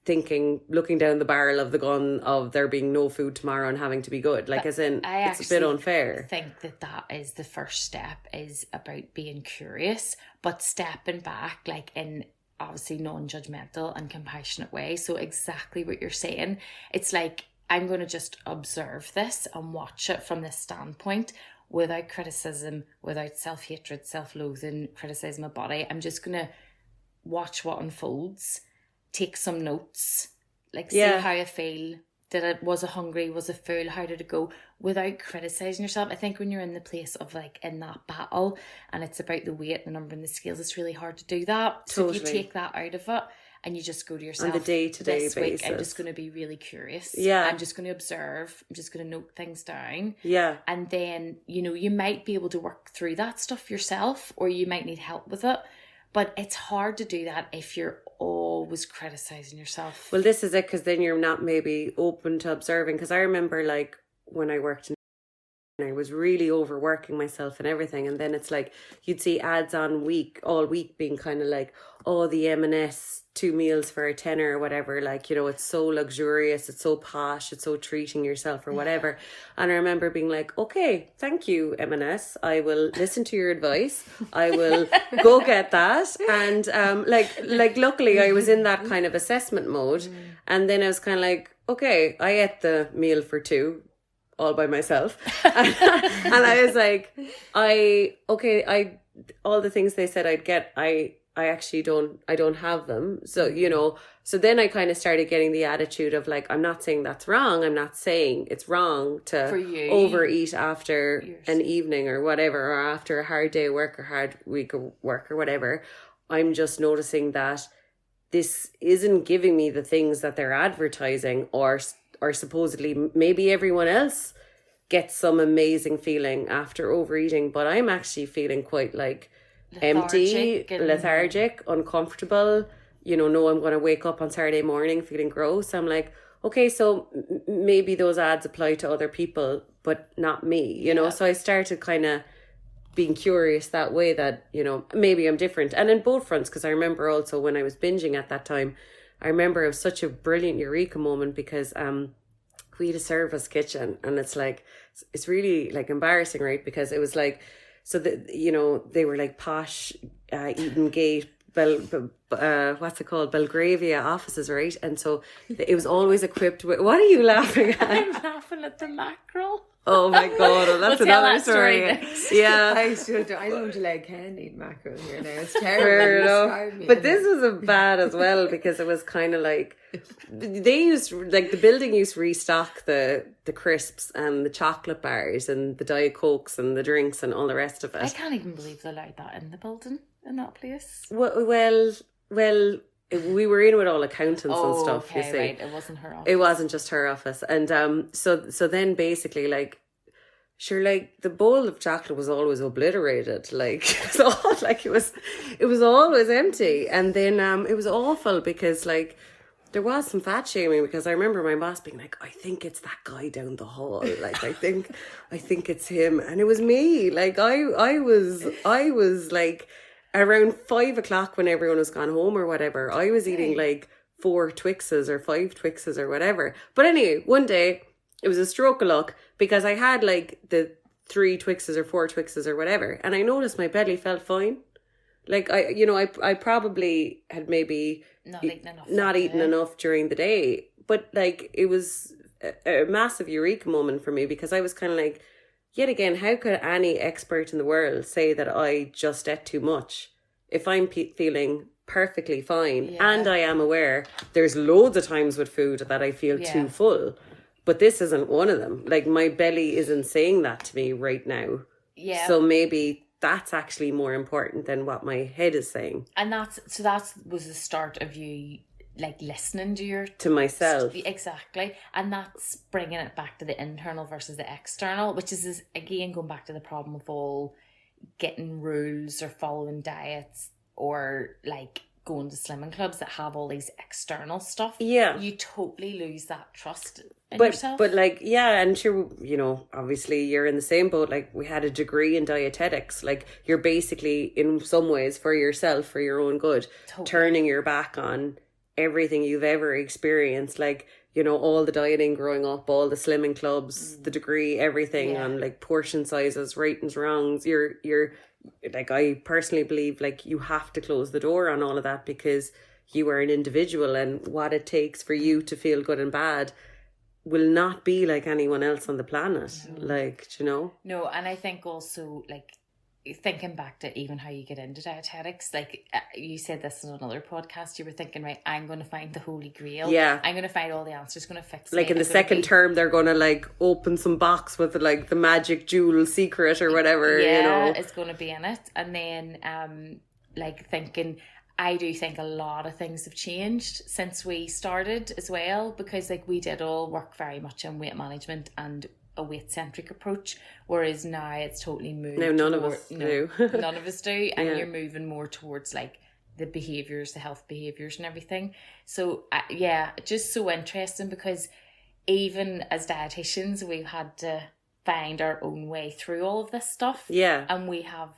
looking down the barrel of the gun of there being no food tomorrow and having to be good. Like, as in, it's a bit unfair. I think that is the first step, is about being curious, but stepping back, like in obviously non-judgmental and compassionate way. So exactly what you're saying. It's like, I'm going to just observe this and watch it from this standpoint, without criticism, without self-hatred, self-loathing, criticizing my body. I'm just going to watch what unfolds, take some notes, like see how I feel. Was I hungry? Was I full? How did it go? Without criticizing yourself. I think when you're in the place of like in that battle and it's about the weight, the number and the scales, it's really hard to do that. Totally. So if you take that out of it and you just go to yourself on the day-to-day this week, basis, I'm just going to be really curious. I'm just going to observe. I'm just going to note things down. And then, you know, you might be able to work through that stuff yourself, or you might need help with it. But it's hard to do that if you're always criticizing yourself. Well, this is it, because then you're not maybe open to observing. Because I remember, like, when I worked in I was really overworking myself and everything. And then it's like you'd see ads on all week being kind of like, oh, the M&S 2 meals for a tenner or whatever. Like, you know, it's so luxurious, it's so posh, it's so treating yourself or whatever. And I remember being like, okay, thank you, M&S. I will listen to your advice. I will go get that. And like luckily I was in that kind of assessment mode. And then I was kind of like, okay, I ate the meal for 2 all by myself. And I was like, all the things they said I'd get, I actually don't have them. So, you know, so then I kind of started getting the attitude of like, I'm not saying that's wrong. I'm not saying it's wrong to overeat after an evening or whatever, or after a hard day of work or hard week of work or whatever. I'm just noticing that this isn't giving me the things that they're advertising, or supposedly maybe everyone else gets some amazing feeling after overeating, but I'm actually feeling quite like lethargic, uncomfortable. You know, I'm going to wake up on Saturday morning feeling gross. I'm like, okay, so maybe those ads apply to other people, but not me, you know? So I started kind of being curious that way, that, you know, maybe I'm different. And in both fronts, because I remember also when I was binging at that time, I remember it was such a brilliant eureka moment, because we had a service kitchen, and it's like, it's really like embarrassing, right? Because it was like, so that, you know, they were like posh Eton Gate, what's it called, Belgravia offices, right? And so it was always equipped with, what are you laughing at? I'm laughing at the mackerel. Oh my God, well, that's another story. Yeah. I don't like can eat mackerel here now. It's terrible. But this was bad as well, because it was kind of like, they used, like the building used to restock the crisps and the chocolate bars and the Diet Cokes and the drinks and all the rest of it. I can't even believe they allowed that in the building, in that place. Well, we were in with all accountants and stuff, okay, you see. Right. It wasn't her office. It wasn't just her office. And so then basically, like, sure, like the bowl of chocolate was always obliterated. Like, it was always empty. And then it was awful, because like there was some fat shaming, because I remember my boss being like, I think it's that guy down the hall. Like, I think it's him. And it was me. Like I was like, around 5 o'clock when everyone was gone home or whatever, I was eating like 4 Twixes or 5 Twixes or whatever. But anyway, one day it was a stroke of luck, because I had like the 3 Twixes or 4 Twixes or whatever, and I noticed my belly felt fine. Like I probably had maybe not eaten enough during the day, but like it was a massive eureka moment for me, because I was kind of like, yet again, how could any expert in the world say that I just ate too much if I'm feeling perfectly fine? And I am aware there's loads of times with food that I feel too full, but this isn't one of them. Like, my belly isn't saying that to me right now. Yeah. So maybe that's actually more important than what my head is saying. And that was the start of you like listening to myself. Exactly. And that's bringing it back to the internal versus the external, which is again going back to the problem of all getting rules or following diets or like going to slimming clubs that have all these external stuff. Yeah. You totally lose that trust in yourself. But like, yeah, and sure, you know, obviously you're in the same boat. Like, we had a degree in dietetics. Like, you're basically in some ways for yourself, for your own good, turning your back on everything you've ever experienced, like, you know, all the dieting growing up, all the slimming clubs, the degree, everything on like portion sizes, right and wrongs. You're like, I personally believe like you have to close the door on all of that, because you are an individual, and what it takes for you to feel good and bad will not be like anyone else on the planet. Like, you know? No, and I think also like thinking back to even how you get into dietetics, like you said this in another podcast, you were thinking, right, I'm going to find the holy grail. Yeah. I'm going to find all the answers, going to fix it. Like in the second term, they're going to like open some box with like the magic jewel secret or whatever, you know. It's going to be in it. And then like thinking, I do think a lot of things have changed since we started as well, because like we did all work very much on weight management and a weight-centric approach, whereas now it's totally moved. No, none of us do. None of us do, and you're moving more towards like the behaviours, the health behaviours and everything. So just so interesting, because even as dietitians, we've had to find our own way through all of this stuff. Yeah. And we have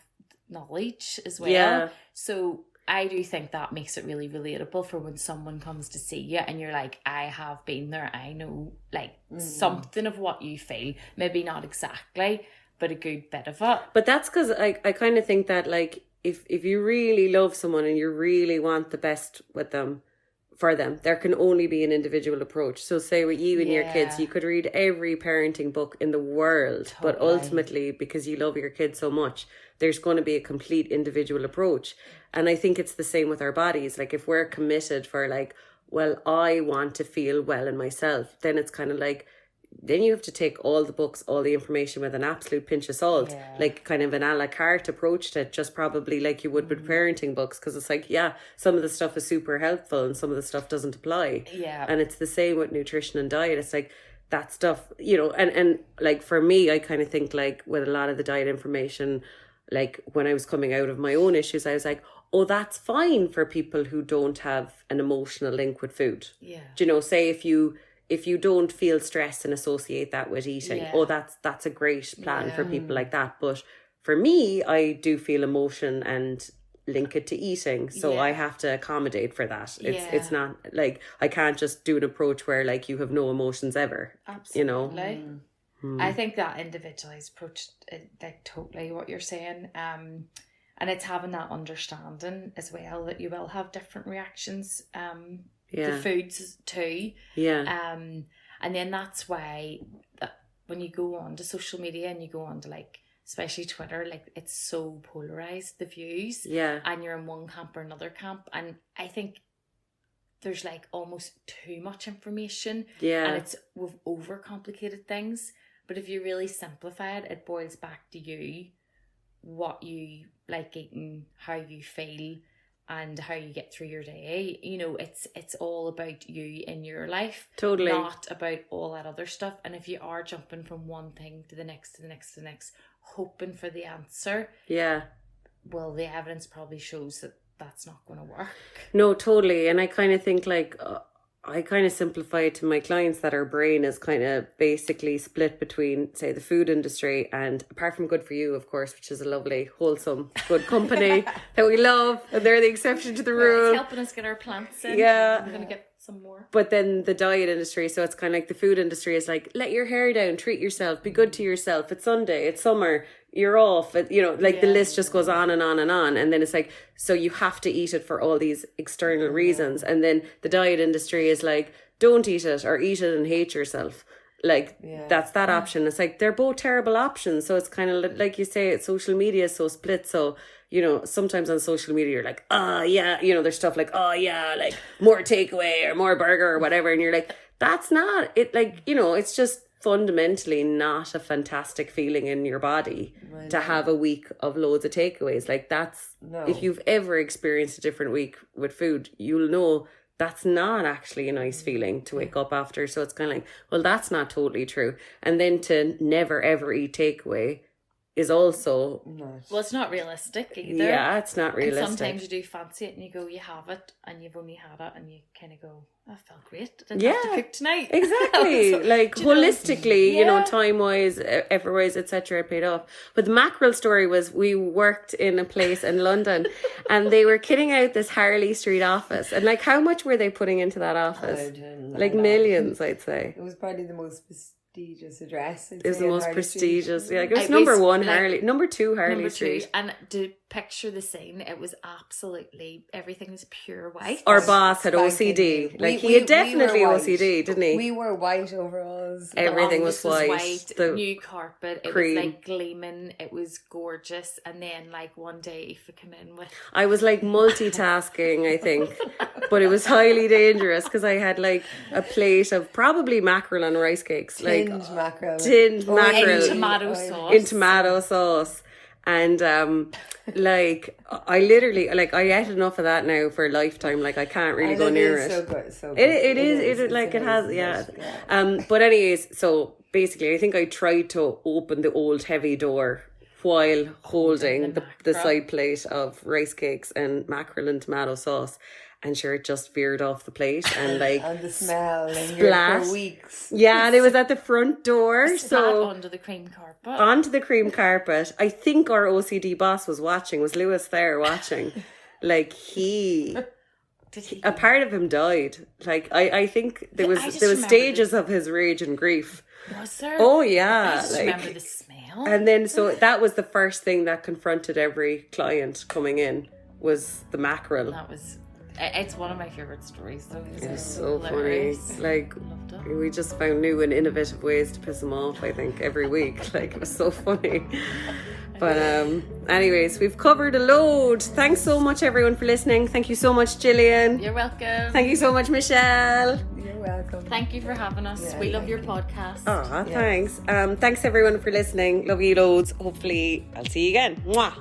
knowledge as well. Yeah. So I do think that makes it really relatable for when someone comes to see you and you're like, I have been there. I know like something of what you feel. Maybe not exactly, but a good bit of it. But that's because I kind of think that like if you really love someone and you really want the best with them, for them, there can only be an individual approach. So say with you and your kids, you could read every parenting book in the world, but ultimately, because you love your kids so much, there's going to be a complete individual approach. And I think it's the same with our bodies. Like if we're committed for like, well, I want to feel well in myself, then it's kind of like, then you have to take all the books, all the information with an absolute pinch of salt, like kind of an a la carte approach to it, just probably like you would with parenting books, because it's like, yeah, some of the stuff is super helpful and some of the stuff doesn't apply. Yeah. And it's the same with nutrition and diet. It's like that stuff, you know, and like for me, I kind of think like with a lot of the diet information, like when I was coming out of my own issues, I was like, oh, that's fine for people who don't have an emotional link with food. Yeah. Do you know, say if you don't feel stressed and associate that with eating, that's a great plan for people like that. But for me, I do feel emotion and link it to eating, so I have to accommodate for that. It's not like I can't just do an approach where like you have no emotions ever. Absolutely. You know, I think that individualized approach, like totally what you're saying, and it's having that understanding as well that you will have different reactions to foods too. And then that's why when you go on to social media and you go on to like especially Twitter, like it's so polarized, the views, and you're in one camp or another camp, and I think there's like almost too much information, and we've overcomplicated things. But if you really simplify it, it boils back to you, what you like eating, how you feel, and how you get through your day. You know, it's all about you in your life. Totally. Not about all that other stuff. And if you are jumping from one thing to the next, to the next, to the next, hoping for the answer. Yeah. Well, the evidence probably shows that that's not going to work. No, totally. And I kind of think like, I kind of simplify it to my clients that our brain is kind of basically split between, say, the food industry and, apart from Good For You, of course, which is a lovely, wholesome, good company that we love, and they're the exception to the rule. It's helping us get our plants in. Yeah. We're going to get some more. But then the diet industry, so it's kind of like the food industry is like, let your hair down, treat yourself, be good to yourself. It's Sunday, it's summer, you're off. You know, like the list just goes on and on and on. And then it's like, so you have to eat it for all these external reasons. And then the diet industry is like, don't eat it or eat it and hate yourself. Like that's that option. It's like they're both terrible options. So it's kind of like you say, social media is so split. So, you know, sometimes on social media you're like, you know, there's stuff like, like more takeaway or more burger or whatever, and you're like, that's not it. Like, you know, it's just fundamentally not a fantastic feeling in your body to have a week of loads of takeaways. Like if you've ever experienced a different week with food, you'll know that's not actually a nice feeling to wake up after. So it's kind of like, well, that's not totally true. And then to never ever eat takeaway is also well, it's not realistic either. Yeah, it's not realistic. And sometimes you do fancy it and you go, you have it, and you've only had it, and you kind of go, I felt great. I didn't have to cook tonight. Exactly. like holistically, you know, time wise, effort wise, etc. It paid off. But the mackerel story was, we worked in a place in London, and they were kitting out this Harley Street office, and like, how much were they putting into that office? Like millions, I'd say. It was probably the most prestigious address. It was the most prestigious. Yeah, it was number one Harley, number two Harley Street. And to picture the scene, it was absolutely, everything was pure white. Our boss had OCD. Like he had definitely OCD, didn't he? We wore white overalls. Everything was white. The new carpet. It was like gleaming. It was gorgeous. And then like one day Aoife came in with... I was like multitasking, I think. But it was highly dangerous because I had like a plate of probably mackerel and rice cakes. Tinned mackerel. In tomato sauce. And like I literally, like I ate enough of that now for a lifetime. Like I can't really go near it. So good, so good. It is like it has, But anyways, so basically I think I tried to open the old heavy door while holding the mackerel. side plate of rice cakes and mackerel and tomato sauce. And sure, it just veered off the plate and like And the smell lingered for weeks. Yeah, and it was at the front door. So onto the cream carpet. onto the cream carpet. I think our OCD boss was watching. Was Lewis there watching? Like a part of him died. Like I think there was stages of his rage and grief. Was there? Oh yeah, I just remember the smell. And then so that was the first thing that confronted every client coming in was the mackerel. That was. It's one of my favourite stories, though. It was so hilarious. funny. Like, Loved it. we just found new and innovative ways to piss him off, I think, every week. Like, it was so funny. But anyways, we've covered a load. Thanks so much, everyone, for listening. Thank you so much, Gillian. You're welcome. Thank you so much, Michelle. You're welcome. Thank you for having us. Yeah, we love thank your you. podcast. Thanks. Thanks, everyone, for listening. Love you loads. Hopefully, I'll see you again. Mwah.